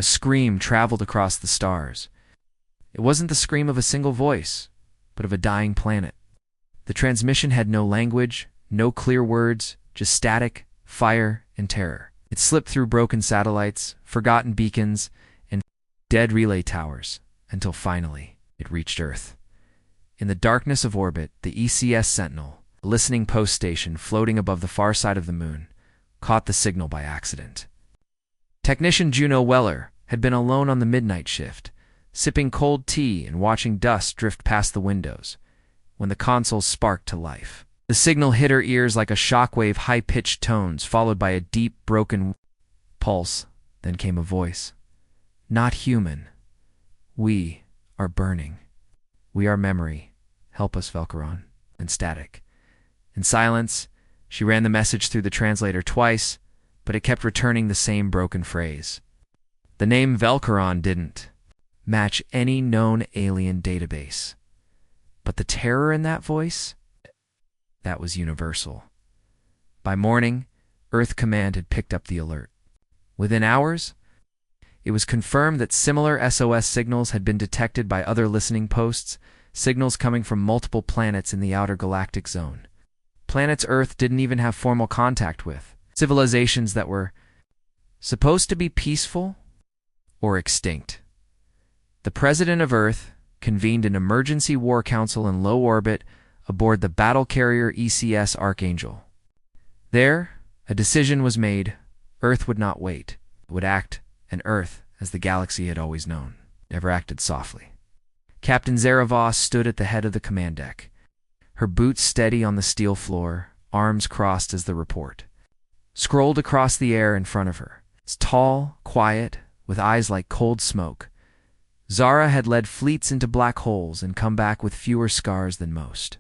A scream traveled across the stars. It wasn't the scream of a single voice, but of a dying planet. The transmission had no language, no clear words, just static, fire, and terror. It slipped through broken satellites, forgotten beacons, and dead relay towers, until finally it reached Earth. In the darkness of orbit, the ECS Sentinel, a listening post station floating above the far side of the moon, caught the signal by accident. Technician Juno Weller had been alone on the midnight shift, sipping cold tea and watching dust drift past the windows, when the console sparked to life. The signal hit her ears like a shockwave, high-pitched tones followed by a deep, broken pulse. Then came a voice. "Not human. We are burning. We are memory. Help us, Velkaron." And static. In silence, she ran the message through the translator twice, but it kept returning the same broken phrase. The name Velkaron didn't match any known alien database. But the terror in that voice, that was universal. By morning, Earth Command had picked up the alert. Within hours, it was confirmed that similar SOS signals had been detected by other listening posts, signals coming from multiple planets in the outer galactic zone. Planets Earth didn't even have formal contact with, civilizations that were supposed to be peaceful or extinct. The President of Earth convened an emergency war council in low orbit aboard the battle carrier ECS Archangel. There, a decision was made. Earth would not wait. It would act, and Earth, as the galaxy had always known, never acted softly. Captain Zarevos stood at the head of the command deck, her boots steady on the steel floor, arms crossed as the report scrolled across the air in front of her. Tall, quiet, with eyes like cold smoke, Zara had led fleets into black holes and come back with fewer scars than most.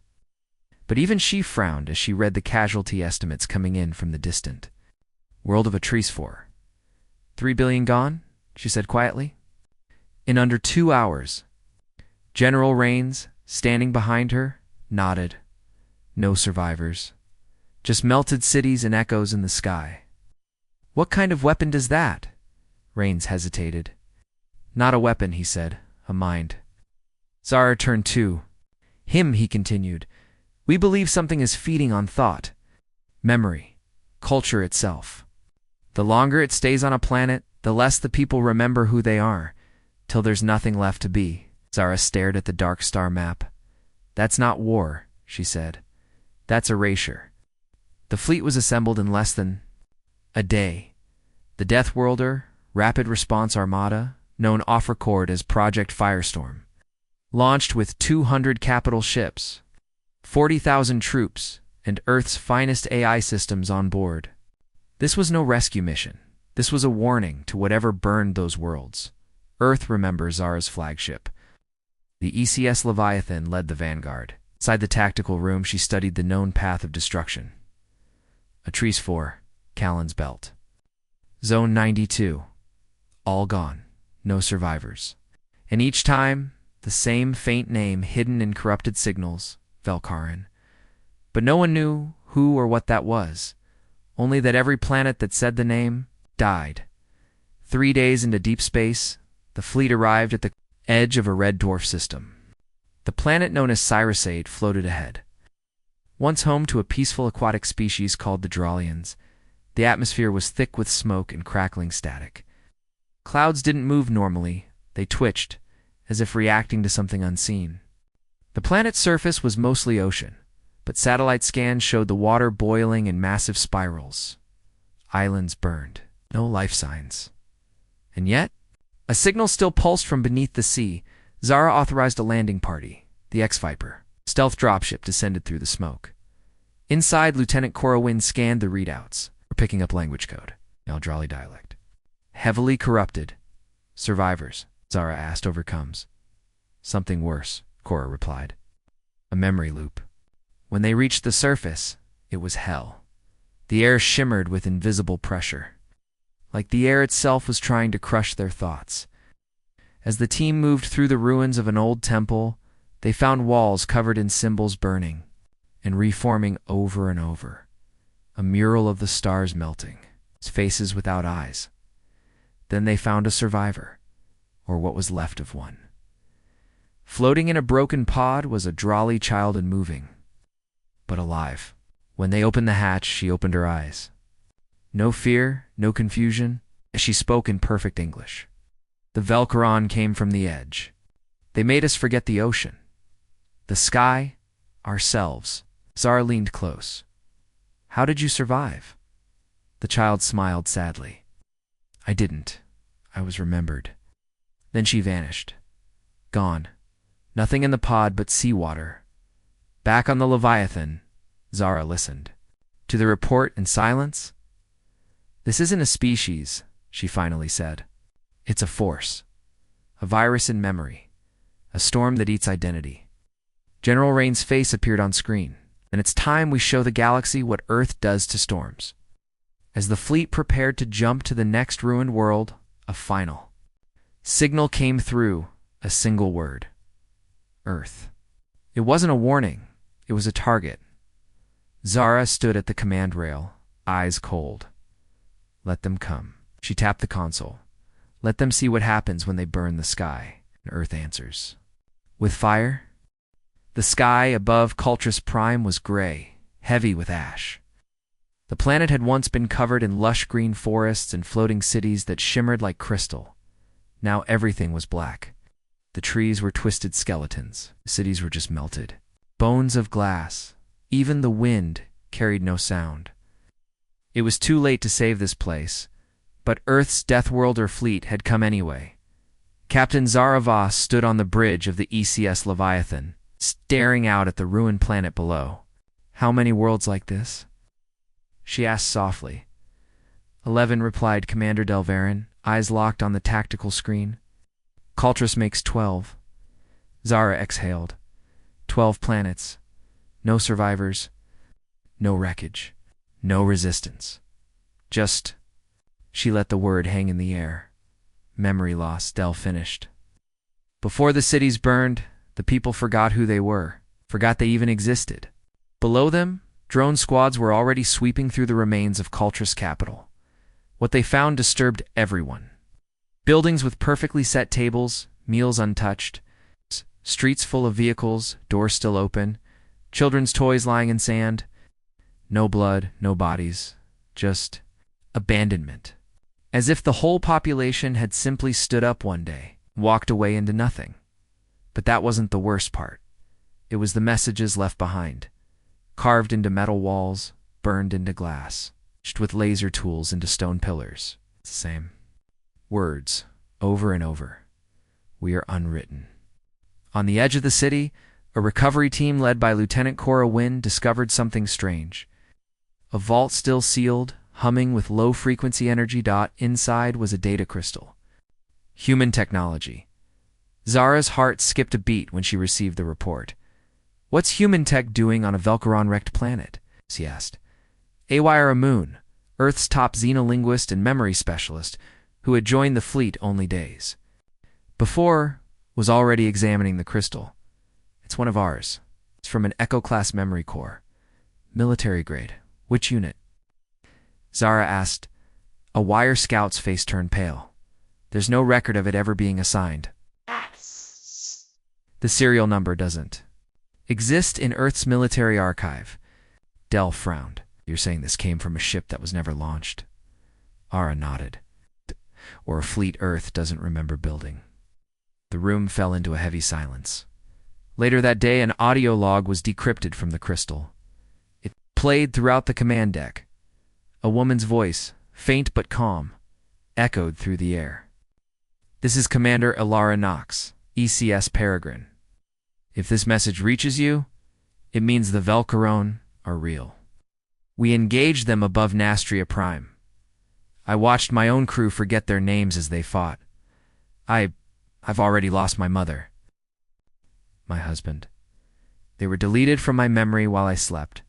But even she frowned as she read the casualty estimates coming in from the distant world of Atresfor. 3 billion gone, she said quietly. In under 2 hours. General Rains, standing behind her, nodded. No survivors. Just melted cities and echoes in the sky. What kind of weapon does that? Rains hesitated. Not a weapon, he said. A mind. Zara turned to him, he continued. We believe something is feeding on thought. Memory. Culture itself. The longer it stays on a planet, the less the people remember who they are, till there's nothing left to be. Zara stared at the dark star map. That's not war, she said. That's erasure. The fleet was assembled in less than a day. The Death Worlder, Rapid Response Armada, known off record as Project Firestorm, launched with 200 capital ships, 40,000 troops, and Earth's finest AI systems on board. This was no rescue mission. This was a warning to whatever burned those worlds. Earth remembers Zara's flagship. The ECS Leviathan led the vanguard. Inside the tactical room, she studied the known path of destruction. Atresfor, Callan's Belt. Zone 92. All gone. No survivors. And each time, the same faint name hidden in corrupted signals, Velkaron. But no one knew who or what that was. Only that every planet that said the name died. 3 days into deep space, the fleet arrived at the edge of a red dwarf system. The planet known as Cyrusade floated ahead. Once home to a peaceful aquatic species called the Dralians, the atmosphere was thick with smoke and crackling static. Clouds didn't move normally, they twitched, as if reacting to something unseen. The planet's surface was mostly ocean, but satellite scans showed the water boiling in massive spirals. Islands burned, no life signs. And yet, a signal still pulsed from beneath the sea. Zara authorized a landing party, the X-Viper. Stealth dropship descended through the smoke. Inside, Lieutenant Corowin scanned the readouts. We're picking up language code, Eldrali dialect. Heavily corrupted. Survivors, Zara asked, overcomes. Something worse, Cora replied. A memory loop. When they reached the surface, it was hell. The air shimmered with invisible pressure, like the air itself was trying to crush their thoughts. As the team moved through the ruins of an old temple, they found walls covered in symbols burning and reforming over and over. A mural of the stars melting, faces without eyes. Then they found a survivor, or what was left of one. Floating in a broken pod was a drawly child and moving, but alive. When they opened the hatch, she opened her eyes. No fear, no confusion, as she spoke in perfect English. The Velcaron came from the edge. They made us forget the ocean, the sky, ourselves. Zara leaned close. How did you survive? The child smiled sadly. I didn't. I was remembered. Then she vanished. Gone. Nothing in the pod but seawater. Back on the Leviathan, Zara listened. To the report in silence. This isn't a species, she finally said. It's a force. A virus in memory. A storm that eats identity. General Rain's face appeared on screen, and it's time we show the galaxy what Earth does to storms. As the fleet prepared to jump to the next ruined world, a final signal came through, a single word. Earth. It wasn't a warning, it was a target. Zara stood at the command rail, eyes cold. Let them come. She tapped the console. Let them see what happens when they burn the sky. And Earth answers. With fire? The sky above Cultrus Prime was gray, heavy with ash. The planet had once been covered in lush green forests and floating cities that shimmered like crystal. Now everything was black. The trees were twisted skeletons. The cities were just melted. Bones of glass. Even the wind carried no sound. It was too late to save this place, but Earth's Death Worlder fleet had come anyway. Captain Zara Voss stood on the bridge of the ECS Leviathan, staring out at the ruined planet below. How many worlds like this? She asked softly. 11, replied Commander Delvarin, eyes locked on the tactical screen. Cultrus makes 12. Zara exhaled. 12 planets. No survivors. No wreckage. No resistance. Just... She let the word hang in the air. Memory loss, Del finished. Before the cities burned, the people forgot who they were, forgot they even existed. Below them, drone squads were already sweeping through the remains of Cultrus capital. What they found disturbed everyone. Buildings with perfectly set tables, meals untouched, streets full of vehicles, doors still open, children's toys lying in sand. No blood, no bodies, just abandonment. As if the whole population had simply stood up one day, walked away into nothing. But that wasn't the worst part. It was the messages left behind, carved into metal walls, burned into glass, etched with laser tools into stone pillars. It's the same words, over and over. We are unwritten. On the edge of the city, a recovery team led by Lieutenant Cora Wynn discovered something strange. A vault still sealed, humming with low-frequency energy. Inside was a data crystal. Human technology. Zara's heart skipped a beat when she received the report. What's human tech doing on a Velcaron-wrecked planet? She asked. Awira Moon, Earth's top xenolinguist and memory specialist, who had joined the fleet only days before, was already examining the crystal. It's one of ours. It's from an Echo-class memory core. Military grade. Which unit? Zara asked. A wire scout's face turned pale. There's no record of it ever being assigned. The serial number doesn't exist in Earth's military archive. Del frowned. You're saying this came from a ship that was never launched? Ara nodded. Or a fleet Earth doesn't remember building. The room fell into a heavy silence. Later that day, an audio log was decrypted from the crystal. It played throughout the command deck. A woman's voice, faint but calm, echoed through the air. This is Commander Ilara Knox, ECS Peregrine. If this message reaches you, it means the Velcaron are real. We engaged them above Nastria Prime. I watched my own crew forget their names as they fought. I've already lost my mother. My husband. They were deleted from my memory while I slept.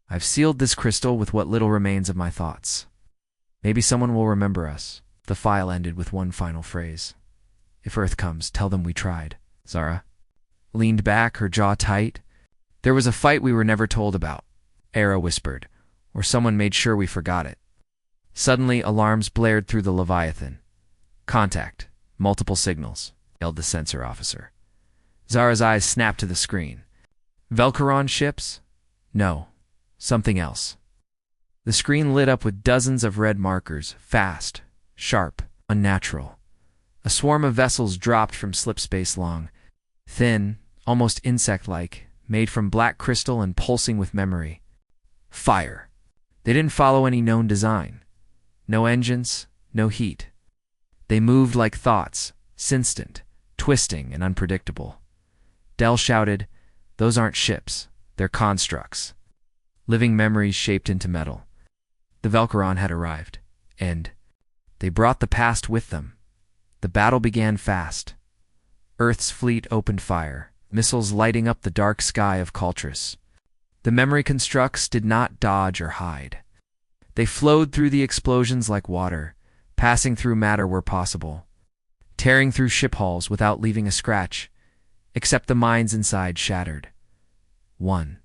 I've sealed this crystal with what little remains of my thoughts. Maybe someone will remember us. The file ended with one final phrase. If Earth comes, tell them we tried. Zara leaned back, her jaw tight. There was a fight we were never told about, Era whispered, or someone made sure we forgot it. Suddenly, alarms blared through the Leviathan. Contact. Multiple signals, yelled the sensor officer. Zara's eyes snapped to the screen. Velcaron ships? No. Something else. The screen lit up with dozens of red markers, fast, sharp, unnatural. A swarm of vessels dropped from slipspace long, thin, almost insect-like, made from black crystal and pulsing with memory. Fire. They didn't follow any known design. No engines, no heat. They moved like thoughts, instant, twisting, and unpredictable. Del shouted, "Those aren't ships, they're constructs. Living memories shaped into metal." The Velcaron had arrived, and they brought the past with them. The battle began fast. Earth's fleet opened fire, missiles lighting up the dark sky of Cultress. The memory constructs did not dodge or hide. They flowed through the explosions like water, passing through matter where possible, tearing through ship hulls without leaving a scratch, except the minds inside shattered. 1.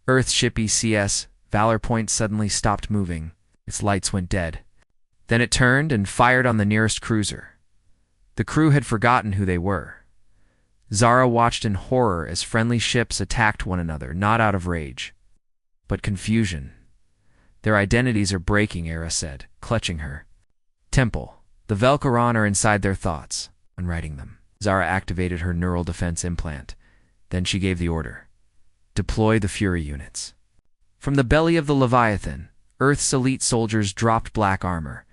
Earth ship ECS Valor Point suddenly stopped moving. Its lights went dead. Then it turned and fired on the nearest cruiser. The crew had forgotten who they were. Zara watched in horror as friendly ships attacked one another, not out of rage, but confusion. "Their identities are breaking," Era said, clutching her. "Temple, the Velcaron are inside their thoughts," unwriting them. Zara activated her neural defense implant. Then she gave the order. "Deploy the Fury units." From the belly of the Leviathan, Earth's elite soldiers dropped black armor.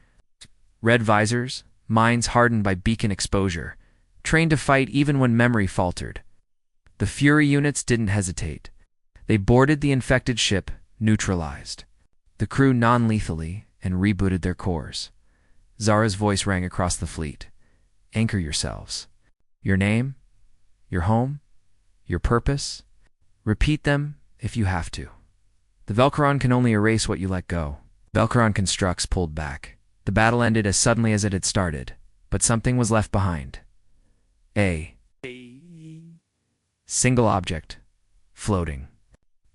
Red visors, minds hardened by beacon exposure, trained to fight even when memory faltered. The Fury units didn't hesitate. They boarded the infected ship, neutralized the crew non-lethally, and rebooted their cores. Zara's voice rang across the fleet. "Anchor yourselves. Your name, your home, your purpose. Repeat them if you have to. The Velcaron can only erase what you let go." Velcaron constructs pulled back. The battle ended as suddenly as it had started, but something was left behind. A single object, floating.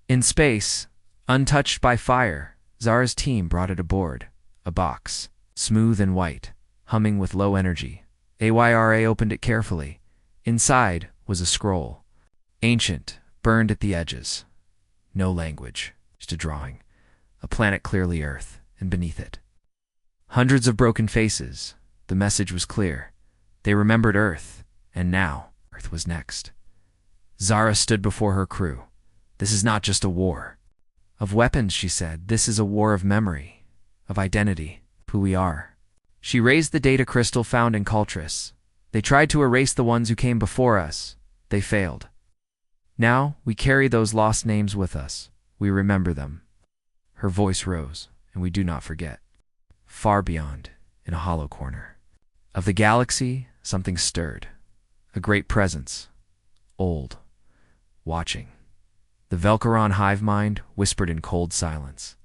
In space, untouched by fire, Zara's team brought it aboard. A box, smooth and white, humming with low energy. AYRA opened it carefully. Inside was a scroll. Ancient, burned at the edges. No language, just a drawing. A planet clearly Earth, and beneath it, hundreds of broken faces. The message was clear. They remembered Earth, and now Earth was next. Zara stood before her crew. "This is not just a war of weapons," she said. "This is a war of memory, of identity, who we are." She raised the data crystal found in Cultress. "They tried to erase the ones who came before us. They failed. Now we carry those lost names with us. We remember them." Her voice rose, "And we do not forget." Far beyond, in a hollow corner of the galaxy, something stirred. A great presence, old, watching. The Velcaron hive mind whispered in cold silence.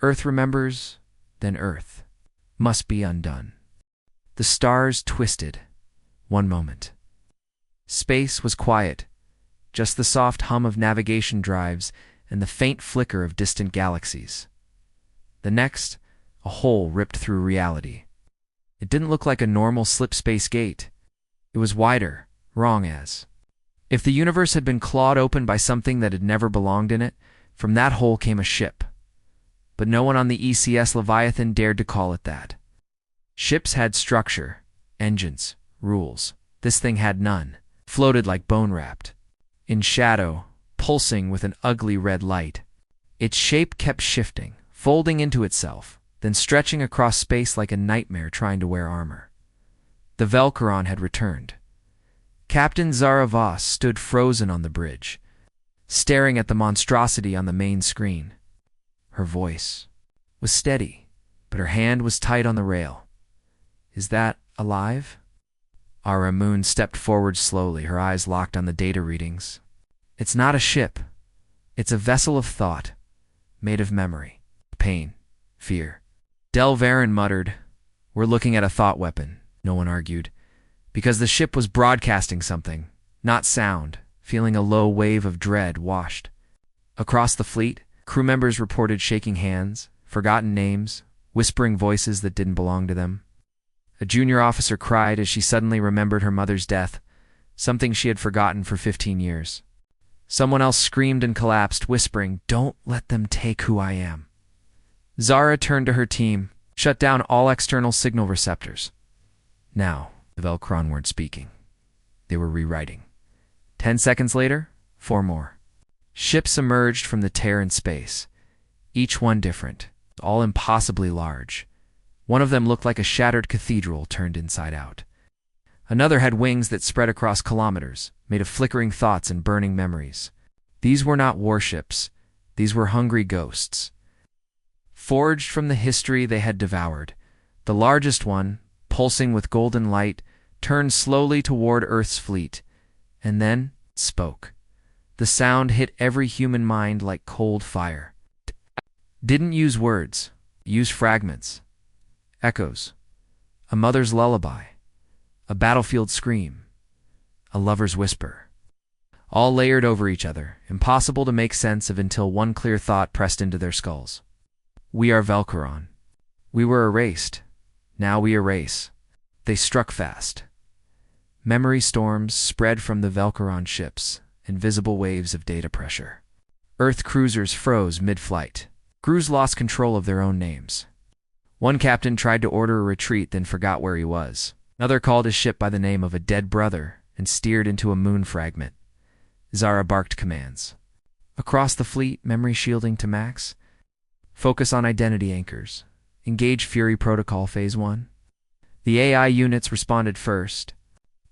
"Earth remembers, then Earth must be undone." The stars twisted. One moment. Space was quiet, just the soft hum of navigation drives and the faint flicker of distant galaxies. The next, a hole ripped through reality. It didn't look like a normal slip-space gate. It was wider, wrong as if the universe had been clawed open by something that had never belonged in it. From that hole came a ship. But no one on the ECS Leviathan dared to call it that. Ships had structure, engines, rules. This thing had none, floated like bone-wrapped. In shadow, pulsing with an ugly red light. Its shape kept shifting, folding into itself, then stretching across space like a nightmare trying to wear armor. The Velcaron had returned. Captain Zara Voss stood frozen on the bridge, staring at the monstrosity on the main screen. Her voice was steady, but her hand was tight on the rail. "Is that alive?" Ara Moon stepped forward slowly, her eyes locked on the data readings. "It's not a ship. It's a vessel of thought, made of memory, pain, fear." Del Varon muttered, "We're looking at a thought weapon," no one argued, because the ship was broadcasting something, not sound, feeling a low wave of dread washed. Across the fleet, crew members reported shaking hands, forgotten names, whispering voices that didn't belong to them. A junior officer cried as she suddenly remembered her mother's death, something she had forgotten for 15 years. Someone else screamed and collapsed, whispering, "Don't let them take who I am." Zara turned to her team, shut down all external signal receptors. Now, the Velcron weren't speaking. They were rewriting. 10 seconds later, 4 more. Ships emerged from the tear in space, each one different, all impossibly large. One of them looked like a shattered cathedral turned inside out. Another had wings that spread across kilometers, made of flickering thoughts and burning memories. These were not warships. These were hungry ghosts. Forged from the history they had devoured, the largest one, pulsing with golden light, turned slowly toward Earth's fleet, and then spoke. The sound hit every human mind like cold fire. Didn't use words, used fragments, echoes, a mother's lullaby, a battlefield scream, a lover's whisper, all layered over each other, impossible to make sense of until one clear thought pressed into their skulls. We are Velcaron. We were erased. Now we erase. They struck fast. Memory storms spread from the Velcaron ships, invisible waves of data pressure. Earth cruisers froze mid-flight. Crews lost control of their own names. One captain tried to order a retreat, then forgot where he was. Another called his ship by the name of a dead brother and steered into a moon fragment. Zara barked commands. Across the fleet, memory shielding to max. Focus on identity anchors. Engage Fury Protocol Phase 1. The AI units responded first.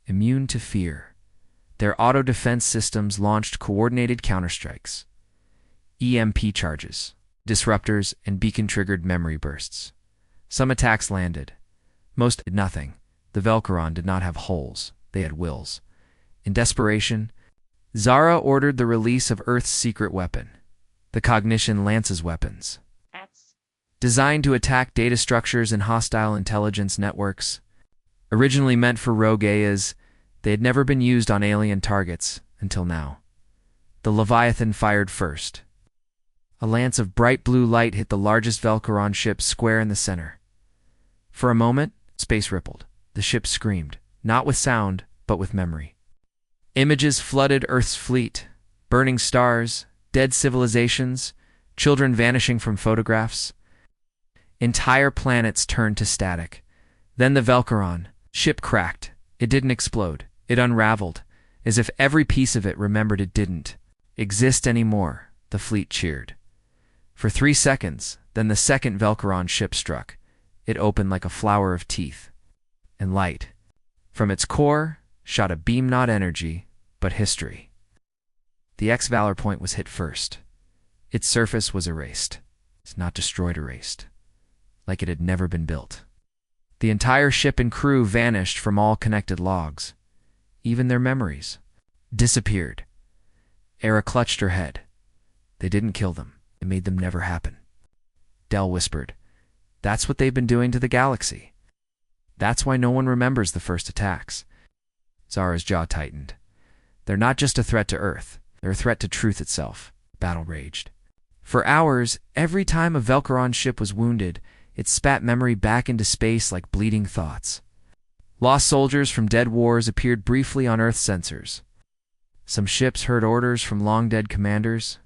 Immune to fear. Their auto-defense systems launched coordinated counterstrikes. EMP charges, disruptors, and beacon-triggered memory bursts. Some attacks landed. Most did nothing. The Velcaron did not have holes. They had wills. In desperation, Zara ordered the release of Earth's secret weapon, the Cognition Lance's weapons. Designed to attack data structures and hostile intelligence networks. Originally meant for rogue AIs, they had never been used on alien targets until now. The Leviathan fired first. A lance of bright blue light hit the largest Velcaron ship square in the center. For a moment, space rippled. The ship screamed, not with sound, but with memory. Images flooded Earth's fleet, burning stars, dead civilizations, children vanishing from photographs. Entire planets turned to static. Then the Velcaron ship cracked. It didn't explode. It unraveled, as if every piece of it remembered it didn't exist anymore. The fleet cheered. For 3 seconds, then the second Velcaron ship struck. It opened like a flower of teeth. And light. From its core shot a beam, not energy, but history. The X-Valor point was hit first. Its surface was erased. It's not destroyed, erased. Like it had never been built. The entire ship and crew vanished from all connected logs. Even their memories disappeared. Era clutched her head. They didn't kill them. It made them never happen. Del whispered, "That's what they've been doing to the galaxy. That's why no one remembers the first attacks." Zara's jaw tightened. They're not just a threat to Earth. They're a threat to truth itself. Battle raged. For hours, every time a Velcaron ship was wounded, it spat memory back into space like bleeding thoughts. Lost soldiers from dead wars appeared briefly on Earth sensors. Some ships heard orders from long-dead commanders.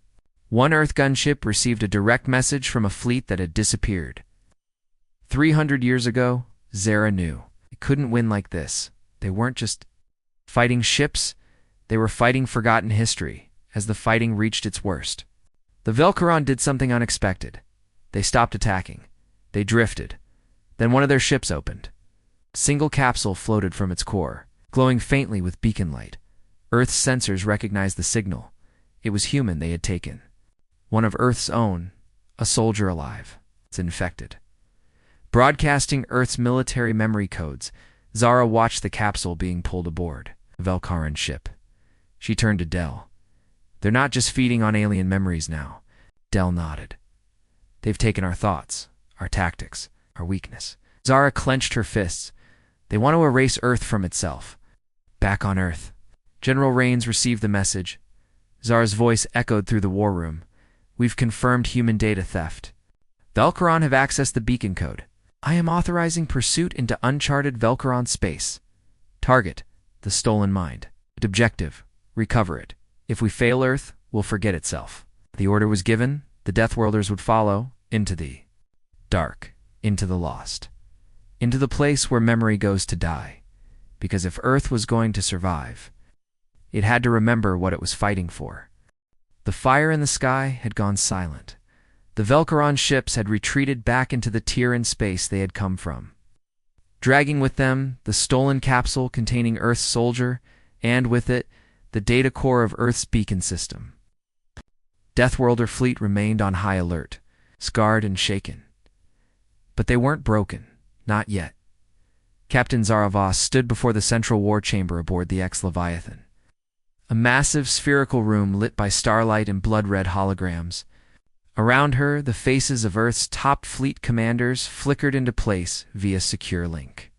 One Earth gunship received a direct message from a fleet that had disappeared. 300 years ago, Zara knew. It couldn't win like this. They weren't just fighting ships. They were fighting forgotten history, as the fighting reached its worst. The Velcaron did something unexpected. They stopped attacking. They drifted. Then one of their ships opened. A single capsule floated from its core, glowing faintly with beacon light. Earth's sensors recognized the signal. It was human they had taken. One of Earth's own, a soldier alive. It's infected. Broadcasting Earth's military memory codes, Zara watched the capsule being pulled aboard, a Velcaron ship. She turned to Del. "They're not just feeding on alien memories now." Del nodded. "They've taken our thoughts, our tactics, our weakness." Zara clenched her fists. "They want to erase Earth from itself." Back on Earth, General Rains received the message. Zara's voice echoed through the war room. "We've confirmed human data theft. Velcaron have accessed the beacon code. I am authorizing pursuit into uncharted Velcaron space. Target, the stolen mind. Objective, recover it. If we fail Earth, will forget itself. The order was given, the Deathworlders would follow, into the dark, into the lost, into the place where memory goes to die. Because if Earth was going to survive, it had to remember what it was fighting for. The fire in the sky had gone silent. The Velcaron ships had retreated back into the tier in space they had come from, dragging with them the stolen capsule containing Earth's soldier, and with it, the data core of Earth's beacon system. Deathworlder fleet remained on high alert, scarred and shaken. But they weren't broken, not yet. Captain Zaravos stood before the central war chamber aboard the Ex-Leviathan. A massive spherical room lit by starlight and blood-red holograms. Around her, the faces of Earth's top fleet commanders flickered into place via secure link.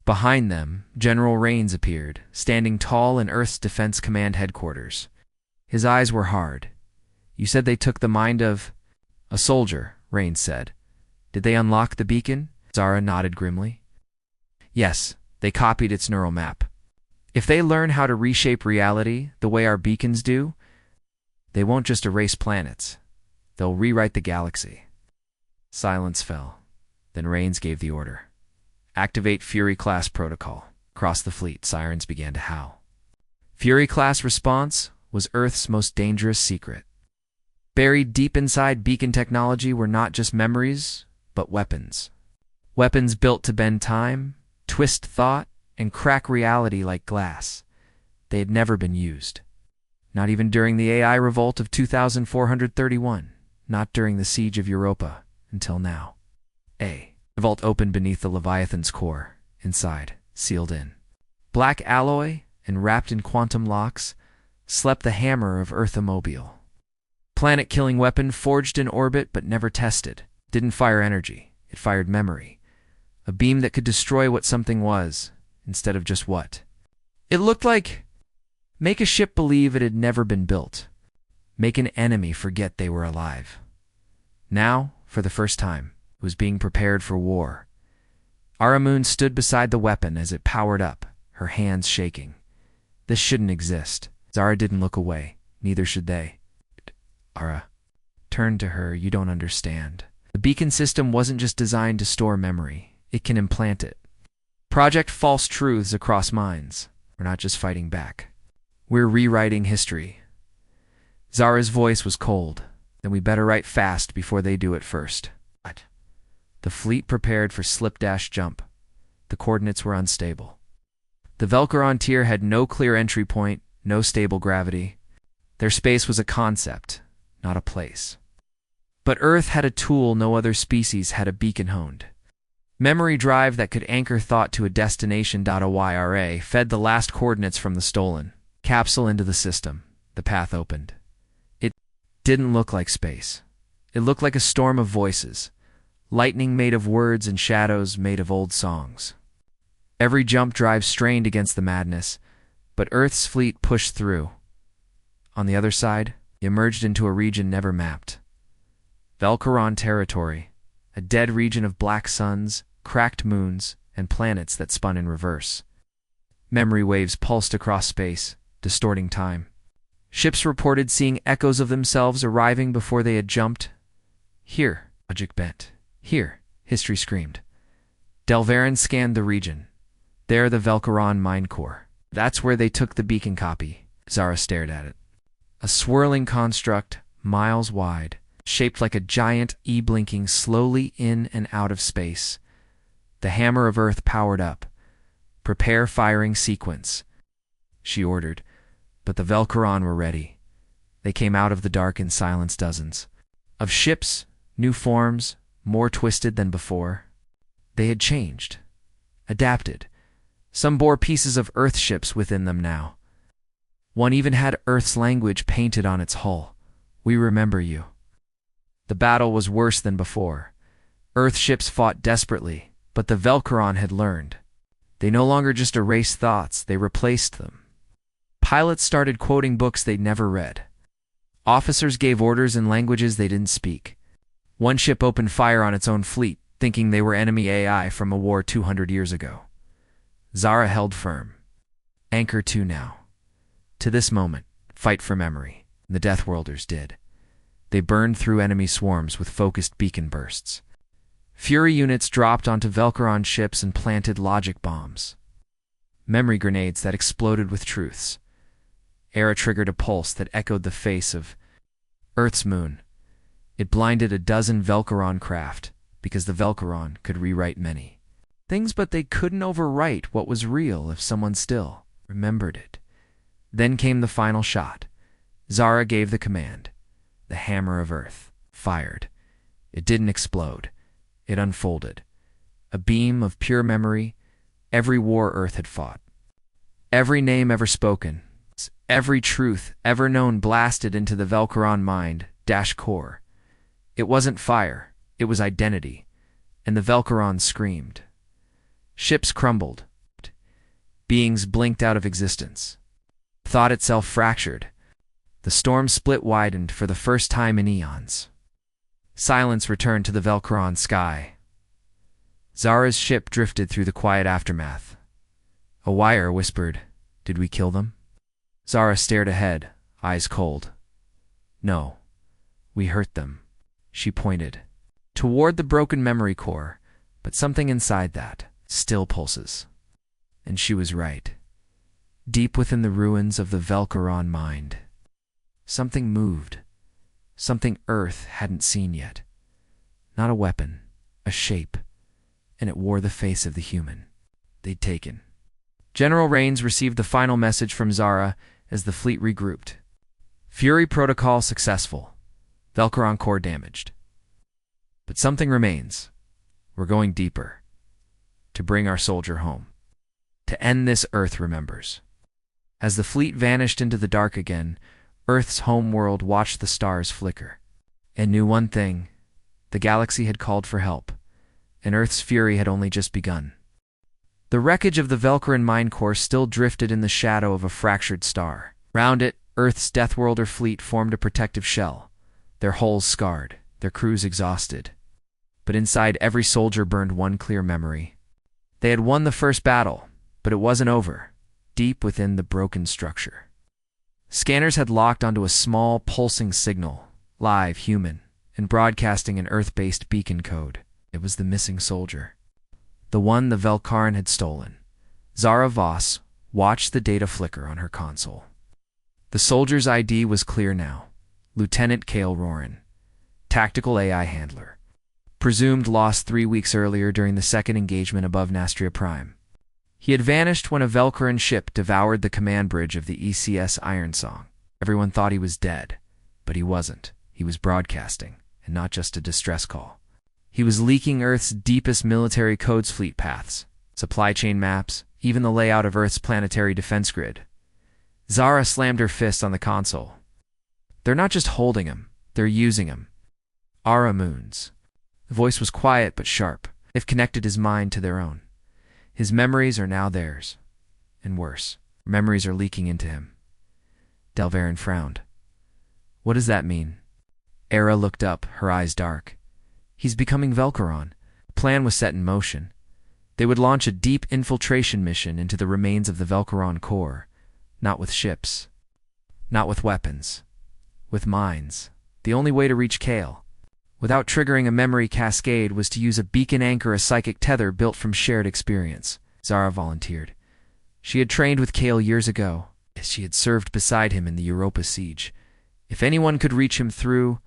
Behind them, General Rains appeared, standing tall in Earth's Defense Command headquarters. His eyes were hard. You said they took the mind of a soldier, Rains said. Did they unlock the beacon? Zara nodded grimly. Yes, they copied its neural map. If they learn how to reshape reality the way our beacons do, they won't just erase planets. They'll rewrite the galaxy. Silence fell. Then Rains gave the order. Activate Fury-class protocol. Across the fleet, sirens began to howl. Fury-class response was Earth's most dangerous secret. Buried deep inside beacon technology were not just memories, but weapons. Weapons built to bend time, twist thought, and crack reality like glass. They had never been used. Not even during the AI revolt of 2431. Not during the siege of Europa, until now. The vault opened beneath the Leviathan's core. Inside, sealed in black alloy and wrapped in quantum locks, slept the hammer of Earth Immobile. Planet-killing weapon forged in orbit but never tested. Didn't fire energy. It fired memory. A beam that could destroy what something was, instead of just what. It looked like make a ship believe it had never been built. Make an enemy forget they were alive. Now, for the first time, it was being prepared for war. Aramoon stood beside the weapon as it powered up, her hands shaking. This shouldn't exist. Zara didn't look away. Neither should they. Ara turned to her. You don't understand. The beacon system wasn't just designed to store memory. It can implant it. Project false truths across minds. We're not just fighting back. We're rewriting history. Zara's voice was cold. Then we better write fast before they do it first. What? The fleet prepared for slip-dash-jump. The coordinates were unstable. The Velcaron tier had no clear entry point, no stable gravity. Their space was a concept, not a place. But Earth had a tool no other species had a beacon honed. Memory drive that could anchor thought to a destination. OYRA fed the last coordinates from the stolen capsule into the system. The path opened. It didn't look like space. It looked like a storm of voices. Lightning made of words and shadows made of old songs. Every jump drive strained against the madness, but Earth's fleet pushed through. On the other side, it emerged into a region never mapped. Velcaron territory, a dead region of black suns, cracked moons, and planets that spun in reverse. Memory waves pulsed across space, distorting time. Ships reported seeing echoes of themselves arriving before they had jumped. Here, logic bent. Here, history screamed. Delvarin scanned the region. There the Velcaron mind core. That's where they took the beacon copy. Zara stared at it. A swirling construct, miles wide, shaped like a giant E blinking slowly in and out of space. The hammer of Earth powered up. Prepare firing sequence, she ordered, but the Velcaron were ready. They came out of the dark in silence, dozens of ships, new forms, more twisted than before. They had changed, adapted. Some bore pieces of Earth ships within them now. One even had Earth's language painted on its hull. We remember you. The battle was worse than before. Earth ships fought desperately, but the Velcaron had learned. They no longer just erased thoughts, they replaced them. Pilots started quoting books they'd never read. Officers gave orders in languages they didn't speak. One ship opened fire on its own fleet, thinking they were enemy AI from a war 200 years ago. Zara held firm. Anchor 2 now. To this moment, fight for memory. The Deathworlders did. They burned through enemy swarms with focused beacon bursts. Fury units dropped onto Velcaron ships and planted logic bombs. Memory grenades that exploded with truths. Era triggered a pulse that echoed the face of Earth's moon. It blinded a dozen Velcaron craft, because the Velcaron could rewrite many things, but they couldn't overwrite what was real if someone still remembered it. Then came the final shot. Zara gave the command. The hammer of Earth fired. It didn't explode. It unfolded. A beam of pure memory, every war Earth had fought. Every name ever spoken, every truth ever known blasted into the Velcaron mind, core. It wasn't fire, it was identity, and the Velcaron screamed. Ships crumbled. Beings blinked out of existence. Thought itself fractured. The storm split widened for the first time in eons. Silence returned to the Velcaron sky. Zara's ship drifted through the quiet aftermath. A wire whispered, "Did we kill them?" Zara stared ahead, eyes cold. "No, we hurt them." She pointed toward the broken memory core, but something inside that still pulses. And she was right. Deep within the ruins of the Velcaron mind, something moved. Something Earth hadn't seen yet. Not a weapon, a shape, and it wore the face of the human they'd taken. General Rains received the final message from Zara as the fleet regrouped. Fury protocol successful. Velcaron core damaged. But something remains. We're going deeper. To bring our soldier home. To end this Earth remembers. As the fleet vanished into the dark again, Earth's home world watched the stars flicker. And knew one thing. The galaxy had called for help. And Earth's fury had only just begun. The wreckage of the Velcaron mine core still drifted in the shadow of a fractured star. Round it, Earth's Deathworlder fleet formed a protective shell. Their hulls scarred, their crews exhausted. But inside every soldier burned one clear memory. They had won the first battle, but it wasn't over. Deep within the broken structure, scanners had locked onto a small, pulsing signal, live, human, and broadcasting an Earth-based beacon code. It was the missing soldier. The one the Velcaron had stolen. Zara Voss watched the data flicker on her console. The soldier's ID was clear now. Lieutenant Kale Roran, tactical AI handler. Presumed lost 3 weeks earlier during the second engagement above Nastria Prime. He had vanished when a Velcaron ship devoured the command bridge of the ECS Ironsong. Everyone thought he was dead, but he wasn't. He was broadcasting, and not just a distress call. He was leaking Earth's deepest military codes fleet paths, supply chain maps, even the layout of Earth's planetary defense grid. Zara slammed her fist on the console. They're not just holding him, they're using him. Ara Moons. The voice was quiet but sharp. They've connected his mind to their own. His memories are now theirs. And worse, memories are leaking into him. Delverin frowned. What does that mean? Era looked up, her eyes dark. He's becoming Velcaron. The plan was set in motion. They would launch a deep infiltration mission into the remains of the Velcaron core. Not with ships. Not with weapons. With minds. The only way to reach Kale, without triggering a memory cascade, was to use a beacon anchor, a psychic tether built from shared experience. Zara volunteered. She had trained with Kale years ago. She had served beside him in the Europa siege. If anyone could reach him through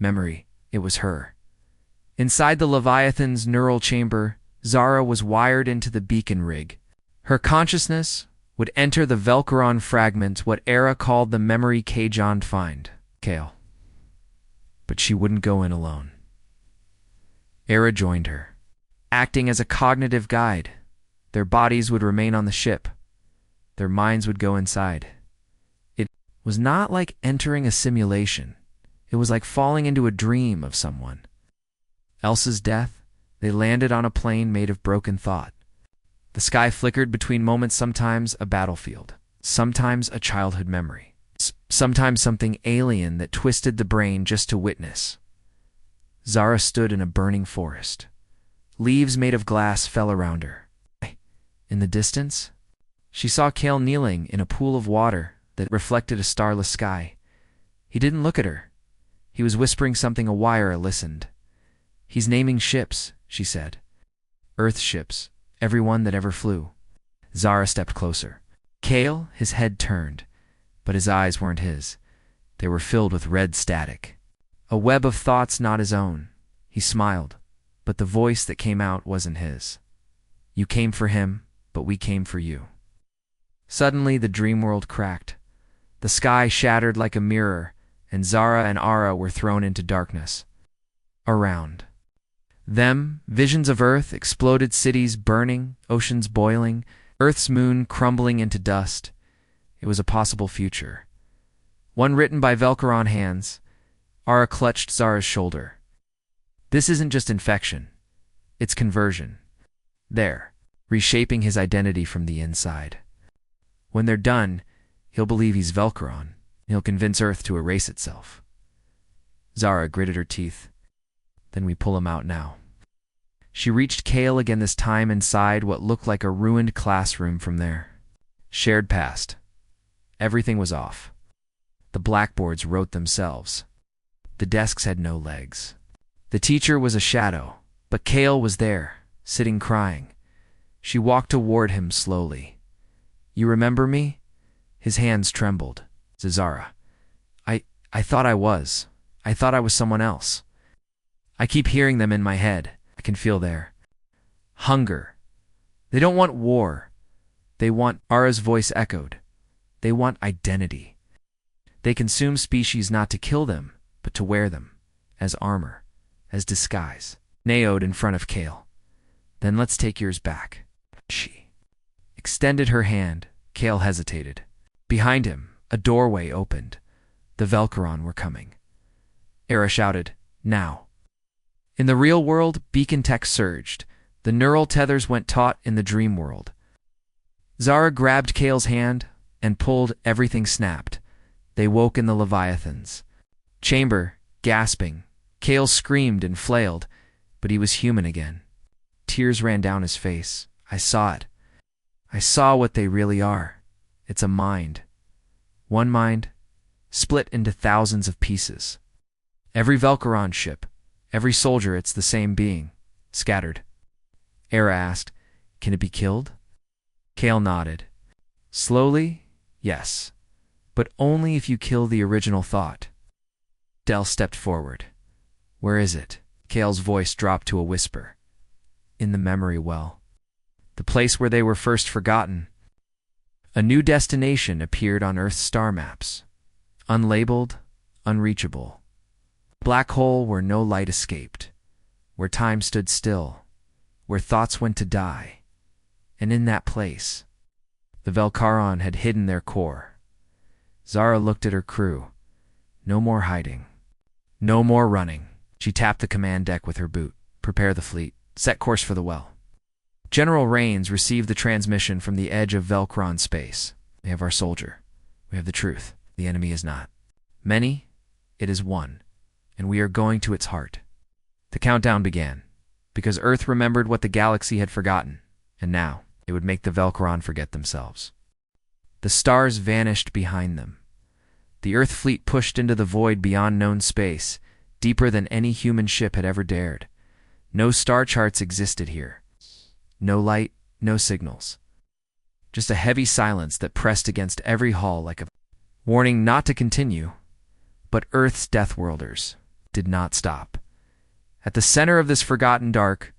memory, it was her. Inside the Leviathan's neural chamber, Zara was wired into the beacon rig. Her consciousness would enter the Velcaron fragment, what Era called the memory Kajon find. Kale. But she wouldn't go in alone. Era joined her, acting as a cognitive guide. Their bodies would remain on the ship. Their minds would go inside. It was not like entering a simulation. It was like falling into a dream of someone. Elsa's death, they landed on a plane made of broken thought. The sky flickered between moments, sometimes a battlefield, sometimes a childhood memory, sometimes something alien that twisted the brain just to witness. Zara stood in a burning forest. Leaves made of glass fell around her. In the distance, she saw Kale kneeling in a pool of water that reflected a starless sky. He didn't look at her. He was whispering something. Awira listened. "He's naming ships," she said. "Earth ships, every one that ever flew." Zara stepped closer. Kale, his head turned, but his eyes weren't his. They were filled with red static. A web of thoughts not his own. He smiled, but the voice that came out wasn't his. "You came for him, but we came for you." Suddenly the dream world cracked. The sky shattered like a mirror, and Zara and Ara were thrown into darkness. Around them, visions of Earth, exploded cities burning, oceans boiling, Earth's moon crumbling into dust. It was a possible future. One written by Velkaron hands. Ara clutched Zara's shoulder. "This isn't just infection. It's conversion. They're reshaping his identity from the inside. When they're done, he'll believe he's Velkaron. He'll convince Earth to erase itself." Zara gritted her teeth. "Then we pull him out now." She reached Kale again, this time inside what looked like a ruined classroom from there. Shared past. Everything was off. The blackboards wrote themselves. The desks had no legs. The teacher was a shadow, but Kale was there, sitting crying. She walked toward him slowly. "You remember me?" His hands trembled. "Zara, I thought I was. I thought I was someone else. I keep hearing them in my head. I can feel their hunger. They don't want war. They want," Ara's voice echoed, "they want identity. They consume species not to kill them, but to wear them, as armor, as disguise." Naod in front of Kale. "Then let's take yours back." She extended her hand. Kale hesitated. Behind him, a doorway opened. The Velkaron were coming. Ara shouted, "Now." In the real world, beacon tech surged. The neural tethers went taut in the dream world. Zara grabbed Kale's hand and pulled. Everything snapped. They woke in the Leviathans. Chamber, gasping. Kale screamed and flailed, but he was human again. Tears ran down his face. I saw it. I saw what they really are. It's a mind. One mind, split into thousands of pieces. Every Velkaron ship, every soldier, it's the same being, scattered. Ara asked, "Can it be killed?" Kale nodded. "Slowly, yes, but only if you kill the original thought." Del stepped forward. "Where is it?" Kale's voice dropped to a whisper. "In the memory well. The place where they were first forgotten." A new destination appeared on Earth's star maps. Unlabeled, unreachable. Black hole where no light escaped. Where time stood still. Where thoughts went to die. And in that place, the Velkaron had hidden their core. Zara looked at her crew. No more hiding. No more running. She tapped the command deck with her boot. "Prepare the fleet. Set course for the well." General Rains received the transmission from the edge of Velkaron space. "We have our soldier. We have the truth. The enemy is not many. It is one. And we are going to its heart." The countdown began, because Earth remembered what the galaxy had forgotten, and now it would make the Velkaron forget themselves. The stars vanished behind them. The Earth fleet pushed into the void beyond known space, deeper than any human ship had ever dared. No star charts existed here. No light, no signals. Just a heavy silence that pressed against every hull like a warning not to continue. But Earth's Deathworlders did not stop. At the center of this forgotten dark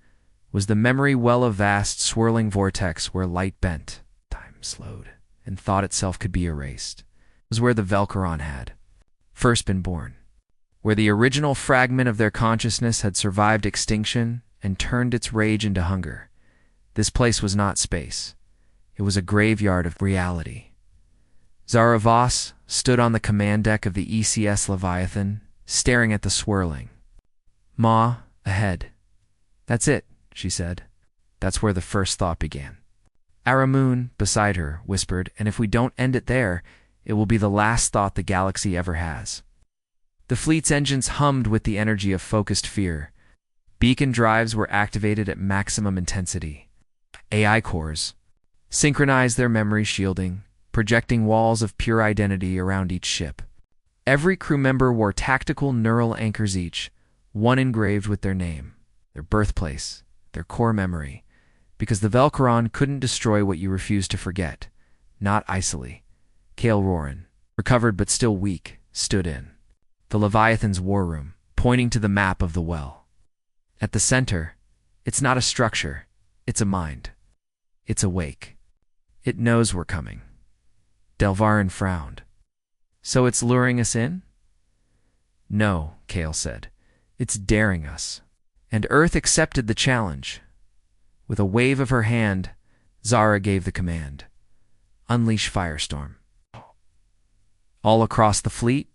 was the memory well, a vast swirling vortex where light bent, time slowed, and thought itself could be erased. It was where the Velkaron had first been born, where the original fragment of their consciousness had survived extinction and turned its rage into hunger. This place was not space. It was a graveyard of reality. Zara Voss stood on the command deck of the ECS Leviathan, staring at the swirling. "Ma, ahead." "That's it," she said. "That's where the first thought began." Aramoon, beside her, whispered, "And if we don't end it there, it will be the last thought the galaxy ever has." The fleet's engines hummed with the energy of focused fear. Beacon drives were activated at maximum intensity. AI cores synchronized their memory shielding, projecting walls of pure identity around each ship. Every crew member wore tactical neural anchors each, one engraved with their name, their birthplace, their core memory, because the Velcaron couldn't destroy what you refused to forget. Not Isoli. Kale Roran, recovered but still weak, stood in the Leviathan's war room, pointing to the map of the well. At the center, it's not a structure, it's a mind. It's awake. It knows we're coming. Delvarin frowned. So it's luring us in? No, Kale said. It's daring us. And Earth accepted the challenge. With a wave of her hand, Zara gave the command. Unleash Firestorm. All across the fleet,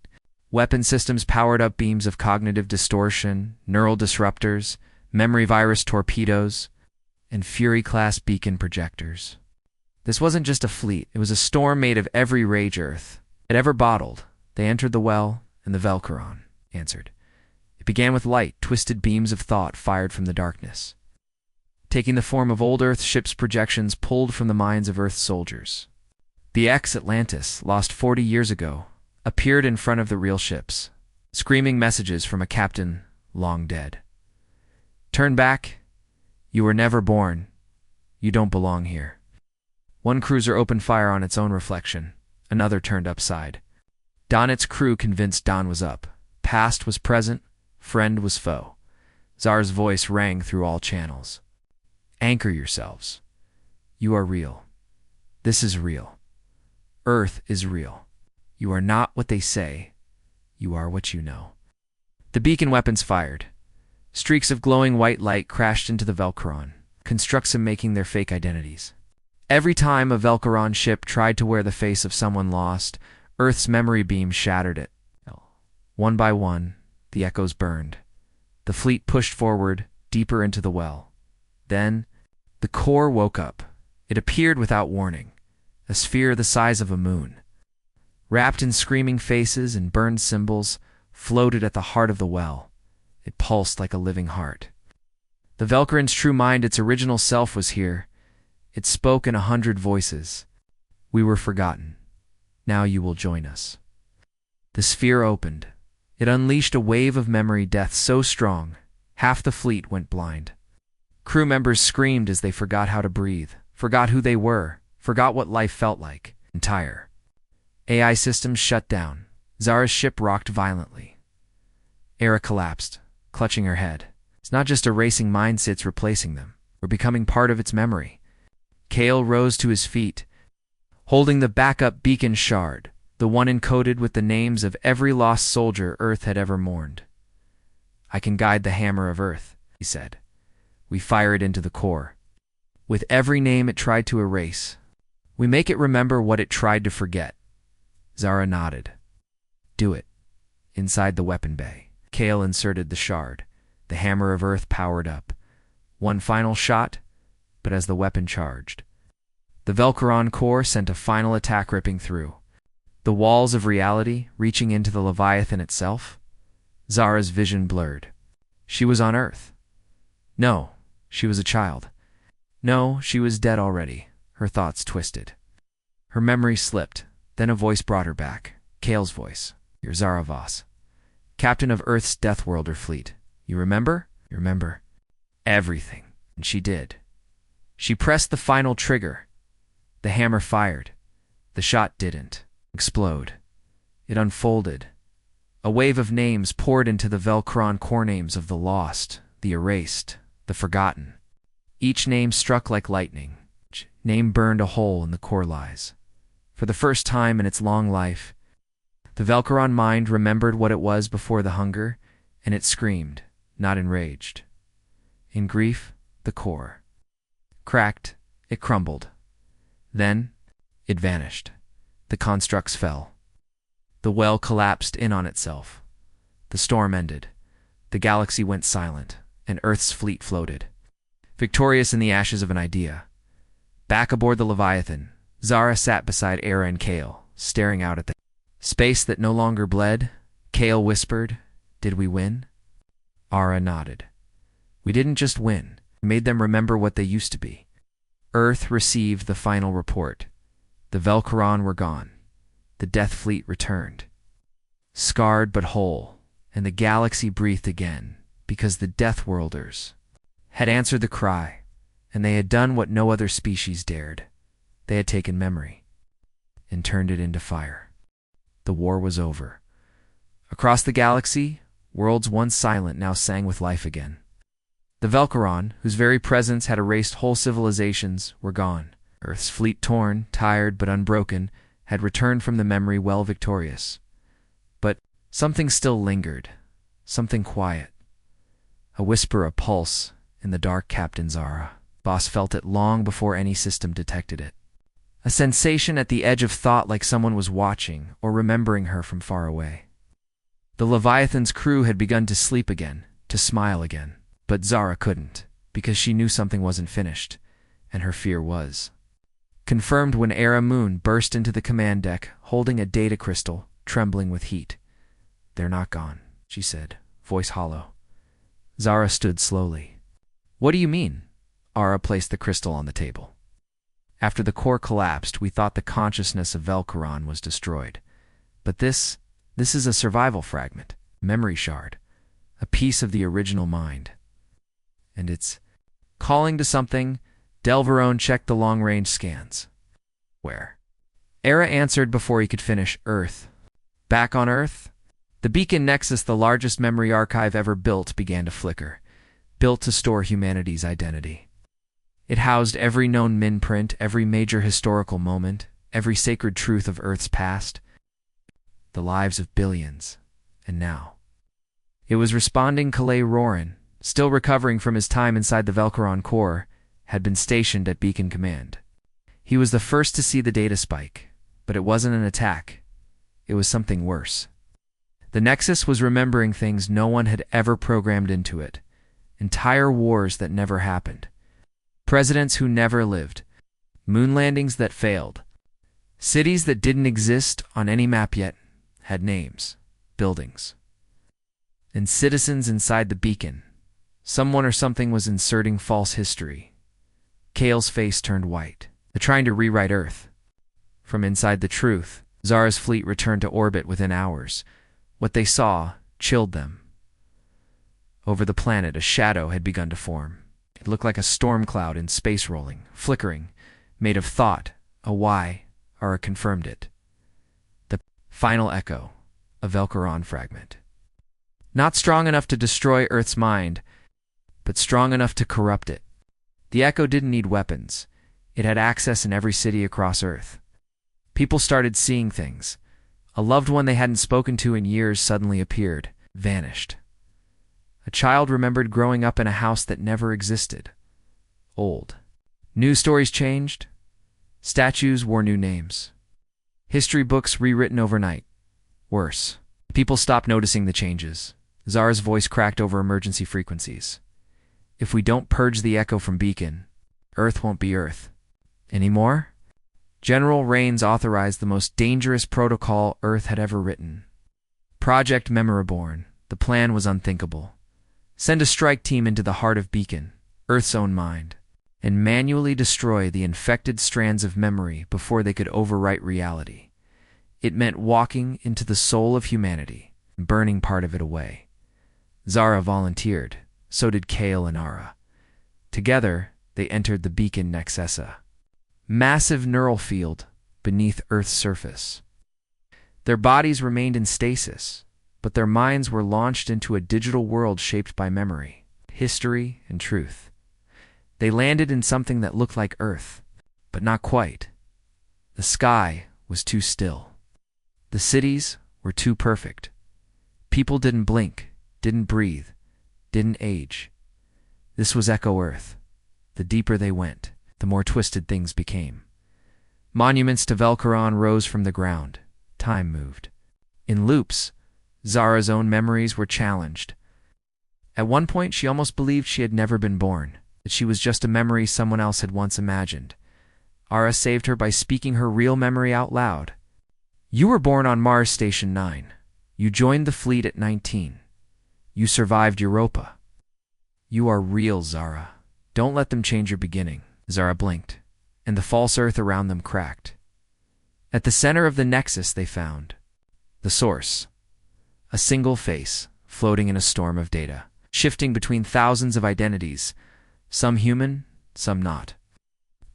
weapon systems powered up beams of cognitive distortion, neural disruptors, memory virus torpedoes, and Fury-class beacon projectors. This wasn't just a fleet, it was a storm made of every rage Earth had ever bottled. They entered the well, and the Velcaron answered. It began with light, twisted beams of thought fired from the darkness, taking the form of old Earth ships' projections pulled from the minds of Earth's soldiers. The ex-Atlantis, lost 40 years ago, appeared in front of the real ships, screaming messages from a captain long dead. Turn back. You were never born. You don't belong here. One cruiser opened fire on its own reflection. Another turned upside. Donit's crew convinced Don was up. Past was present. Friend was foe. Zar's voice rang through all channels. Anchor yourselves. You are real. This is real. Earth is real. You are not what they say. You are what you know. The beacon weapons fired. Streaks of glowing white light crashed into the Velcaron, Construxum making their fake identities. Every time a Velcaron ship tried to wear the face of someone lost, Earth's memory beam shattered it. One by one, the echoes burned. The fleet pushed forward, deeper into the well. Then, the core woke up. It appeared without warning, a sphere the size of a moon. Wrapped in screaming faces and burned symbols, floated at the heart of the well. It pulsed like a living heart. The Velcaron's true mind, its original self, was here. It spoke in 100 voices. We were forgotten. Now you will join us. The sphere opened. It unleashed a wave of memory death so strong, half the fleet went blind. Crew members screamed as they forgot how to breathe, forgot who they were, forgot what life felt like. Entire. AI systems shut down. Zara's ship rocked violently. Era collapsed, clutching her head. It's not just erasing mindsets, replacing them. We're becoming part of its memory. Kale rose to his feet, holding the backup beacon shard, the one encoded with the names of every lost soldier Earth had ever mourned. I can guide the hammer of Earth, he said. We fire it into the core. With every name it tried to erase, we make it remember what it tried to forget. Zara nodded. Do it. Inside the weapon bay, Kale inserted the shard. The hammer of Earth powered up. One final shot, but as the weapon charged, the Velcaron core sent a final attack ripping through. The walls of reality reaching into the Leviathan itself. Zara's vision blurred. She was on Earth. No, she was a child. No, she was dead already. Her thoughts twisted. Her memory slipped. Then a voice brought her back. Kale's voice. You're Zara Voss, captain of Earth's Death Worlder fleet. You remember? You remember everything. And she did. She pressed the final trigger. The hammer fired. The shot didn't explode. It unfolded. A wave of names poured into the Velcaron core, names of the lost, the erased, the forgotten. Each name struck like lightning. Each name burned a hole in the core lies. For the first time in its long life, the Velcaron mind remembered what it was before the hunger, and it screamed, not enraged. In grief, the core cracked, it crumbled. Then, it vanished. The constructs fell. The well collapsed in on itself. The storm ended. The galaxy went silent, and Earth's fleet floated, victorious in the ashes of an idea. Back aboard the Leviathan, Zara sat beside Era and Kale, staring out at the space that no longer bled. Kale whispered, "Did we win?" Ara nodded. We didn't just win. We made them remember what they used to be. Earth received the final report. The Velcaron were gone. The Death Fleet returned. Scarred but whole, and the galaxy breathed again, because the Death Worlders had answered the cry, and they had done what no other species dared. They had taken memory and turned it into fire. The war was over. Across the galaxy, worlds once silent now sang with life again. The Velcaron, whose very presence had erased whole civilizations, were gone. Earth's fleet, torn, tired but unbroken, had returned from the memory well victorious. But something still lingered, something quiet. A whisper, a pulse in the dark Captain's aura. Boss felt it long before any system detected it. A sensation at the edge of thought, like someone was watching or remembering her from far away. The Leviathan's crew had begun to sleep again, to smile again. But Zara couldn't, because she knew something wasn't finished, and her fear was confirmed when Era Moon burst into the command deck, holding a data crystal, trembling with heat. "They're not gone," she said, voice hollow. Zara stood slowly. "What do you mean?" Ara placed the crystal on the table. "After the core collapsed, we thought the consciousness of Velcaron was destroyed. But this is a survival fragment, memory shard, a piece of the original mind. And it's calling to something." Delverone checked the long-range scans. "Where?" Era answered before he could finish. "Earth." "Back on Earth?" The beacon nexus, the largest memory archive ever built, began to flicker, built to store humanity's identity. It housed every known minprint, every major historical moment, every sacred truth of Earth's past, the lives of billions. And now it was responding. Calais Roran, still recovering from his time inside the Velcaron core, had been stationed at Beacon Command. He was the first to see the data spike, but it wasn't an attack. It was something worse. The Nexus was remembering things no one had ever programmed into it. Entire wars that never happened. Presidents who never lived. Moon landings that failed. Cities that didn't exist on any map yet had names, buildings. And citizens inside the beacon. Someone or something was inserting false history. Kale's face turned white. They're trying to rewrite Earth. From inside the truth, Zara's fleet returned to orbit within hours. What they saw chilled them. Over the planet, a shadow had begun to form. It looked like a storm cloud in space, rolling, flickering, made of thought. A Y, Ara confirmed it. The final echo, a Velcaron fragment. Not strong enough to destroy Earth's mind, but strong enough to corrupt it. The echo didn't need weapons. It had access in every city across Earth. People started seeing things. A loved one they hadn't spoken to in years suddenly appeared, vanished. A child remembered growing up in a house that never existed. Old. News stories changed. Statues wore new names. History books rewritten overnight. Worse. People stopped noticing the changes. Zara's voice cracked over emergency frequencies. "If we don't purge the echo from Beacon, Earth won't be Earth anymore." General Rains authorized the most dangerous protocol Earth had ever written. Project Memoraborn. The plan was unthinkable. Send a strike team into the heart of Beacon, Earth's own mind, and manually destroy the infected strands of memory before they could overwrite reality. It meant walking into the soul of humanity, burning part of it away. Zara volunteered. So did Kale and Ara. Together, they entered the Beacon Nexessa. Massive neural field beneath Earth's surface. Their bodies remained in stasis, but their minds were launched into a digital world shaped by memory, history, and truth. They landed in something that looked like Earth, but not quite. The sky was too still. The cities were too perfect. People didn't blink, didn't breathe, didn't age. This was Echo Earth. The deeper they went, the more twisted things became. Monuments to Velcaron rose from the ground. Time moved. In loops, Zara's own memories were challenged. At one point, she almost believed she had never been born, that she was just a memory someone else had once imagined. Ara saved her by speaking her real memory out loud. "You were born on Mars Station 9. You joined the fleet at 19. You survived Europa. You are real, Zara. Don't let them change your beginning. Zara blinked, and the false earth around them cracked. At the center of the nexus they found the source, a single face floating in a storm of data, shifting between thousands of identities, some human, some not.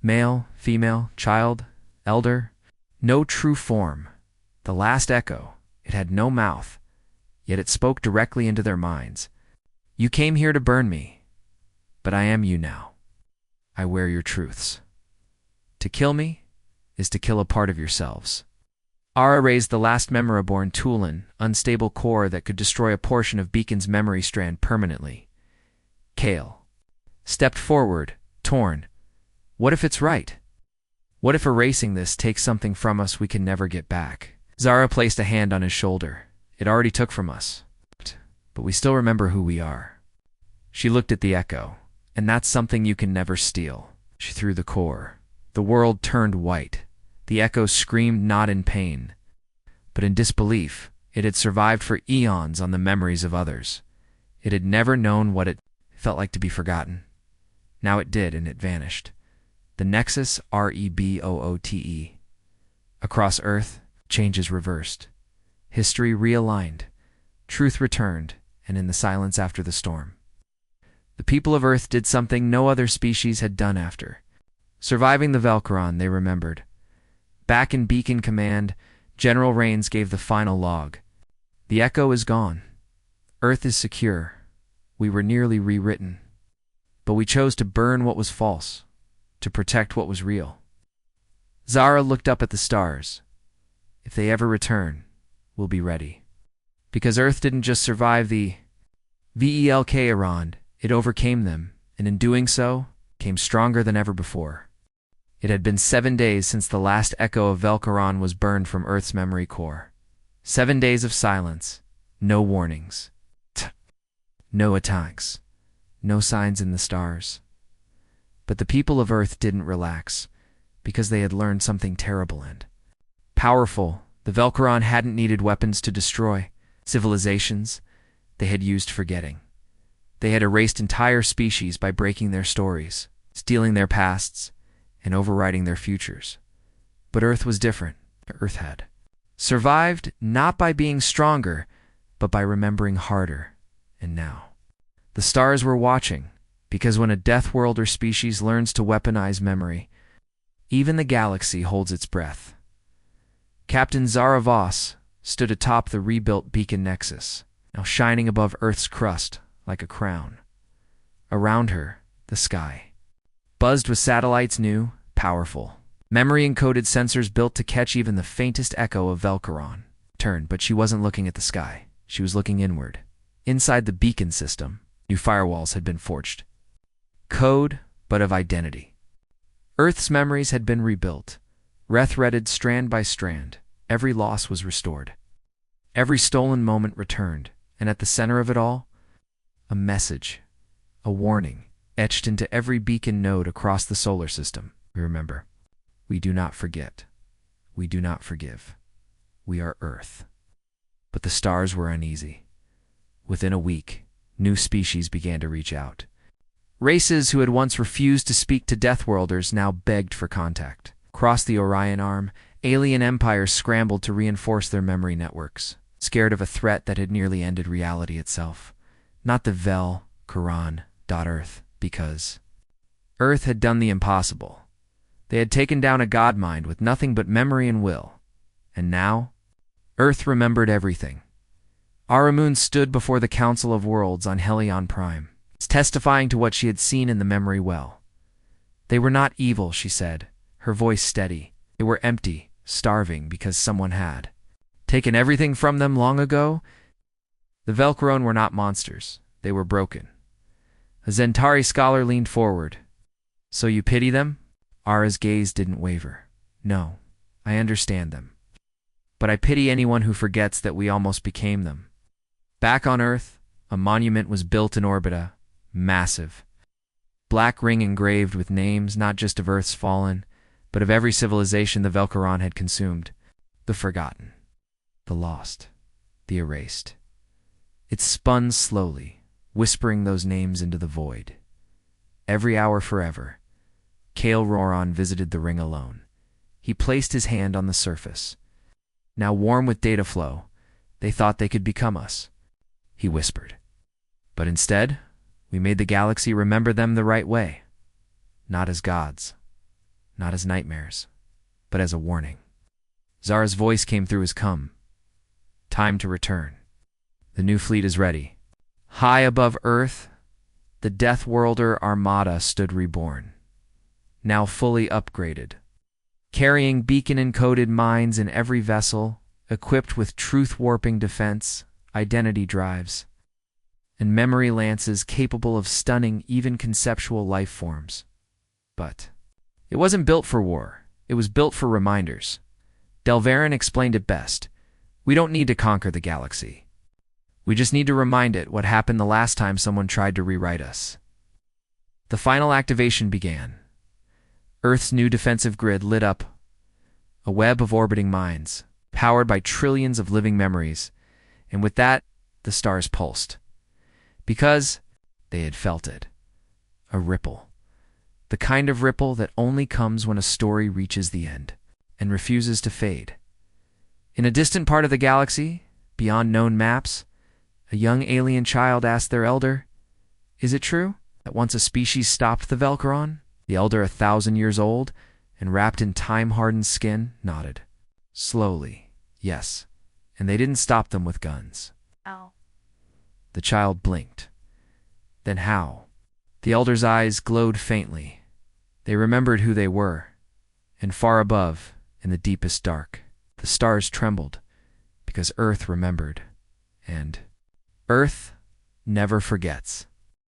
Male, female, child, elder, no true form. The last echo, it had no mouth, yet it spoke directly into their minds. You came here to burn me, but I am you now. I wear your truths. To kill me is to kill a part of yourselves. Ara raised the last Memoriborn Tulin, unstable core that could destroy a portion of Beacon's memory strand permanently. Kale stepped forward, torn. What if it's right? What if erasing this takes something from us we can never get back? Zara placed a hand on his shoulder. It already took from us, but we still remember who we are. She looked at the echo, and that's something you can never steal. She threw the core. The world turned white. The echo screamed not in pain, but in disbelief. It had survived for eons on the memories of others. It had never known what it felt like to be forgotten. Now it did, and it vanished. The Nexus, Reboote. Across Earth, changes reversed. History realigned. Truth returned, and in the silence after the storm, the people of Earth did something no other species had done after. Surviving the Velcaron, they remembered. Back in Beacon Command, General Rains gave the final log. The echo is gone. Earth is secure. We were nearly rewritten. But we chose to burn what was false, to protect what was real. Zara looked up at the stars. If they ever return, we'll be ready. Because Earth didn't just survive the Velcaron, it overcame them, and in doing so, came stronger than ever before. It had been 7 days since the last echo of Velcaron was burned from Earth's memory core. 7 days of silence, no warnings, no attacks, no signs in the stars. But the people of Earth didn't relax, because they had learned something terrible and powerful. The Velcaron hadn't needed weapons to destroy civilizations. They had used forgetting. They had erased entire species by breaking their stories, stealing their pasts, and overriding their futures. But Earth was different. Earth had survived not by being stronger, but by remembering harder. And now, the stars were watching, because when a death world or species learns to weaponize memory, even the galaxy holds its breath. Captain Zara Voss stood atop the rebuilt Beacon Nexus, now shining above Earth's crust like a crown. Around her, the sky buzzed with satellites new, powerful, memory-encoded sensors built to catch even the faintest echo of Velcaron. Turned, but she wasn't looking at the sky. She was looking inward. Inside the beacon system, new firewalls had been forged. Code, but of identity. Earth's memories had been rebuilt, rethreaded strand by strand. Every loss was restored. Every stolen moment returned, and at the center of it all, a message, a warning, etched into every beacon node across the solar system. We remember. We do not forget. We do not forgive. We are Earth. But the stars were uneasy. Within a week, new species began to reach out. Races who had once refused to speak to Deathworlders now begged for contact. Across the Orion Arm, alien empires scrambled to reinforce their memory networks, scared of a threat that had nearly ended reality itself. Not the Velcaron.Earth, because Earth had done the impossible. They had taken down a god mind with nothing but memory and will. And now, Earth remembered everything. Aramun stood before the Council of Worlds on Helion Prime, testifying to what she had seen in the memory well. They were not evil, she said, her voice steady. They were empty, starving because someone had taken everything from them long ago. The Velcaron were not monsters. They were broken. A Zentari scholar leaned forward. So you pity them? Ara's gaze didn't waver. No, I understand them. But I pity anyone who forgets that we almost became them. Back on Earth, a monument was built in Orbita, massive. Black ring engraved with names not just of Earth's fallen, but of every civilization the Velcaron had consumed. The forgotten, the lost, the erased. It spun slowly, whispering those names into the void. Every hour forever, Kale Roron visited the ring alone. He placed his hand on the surface. Now warm with data flow, they thought they could become us, he whispered. But instead, we made the galaxy remember them the right way. Not as gods, not as nightmares, but as a warning. Zara's voice came through his cum. Time to return. The new fleet is ready. High above Earth, the Death Worlder Armada stood reborn, now fully upgraded, carrying beacon-encoded mines in every vessel, equipped with truth-warping defense, identity drives, and memory lances capable of stunning even conceptual life forms. But it wasn't built for war. It was built for reminders. Delverin explained it best. We don't need to conquer the galaxy. We just need to remind it what happened the last time someone tried to rewrite us. The final activation began. Earth's new defensive grid lit up, a web of orbiting mines, powered by trillions of living memories, and with that, the stars pulsed. Because they had felt it. A ripple. The kind of ripple that only comes when a story reaches the end and refuses to fade. In a distant part of the galaxy, beyond known maps, a young alien child asked their elder, "Is it true that once a species stopped the Velcaron?" The elder, 1,000 years old and wrapped in time-hardened skin, nodded. Slowly, yes. And they didn't stop them with guns. Ow. The child blinked. Then how? The elder's eyes glowed faintly. They remembered who they were. And far above, in the deepest dark, the stars trembled, because Earth remembered. And Earth never forgets.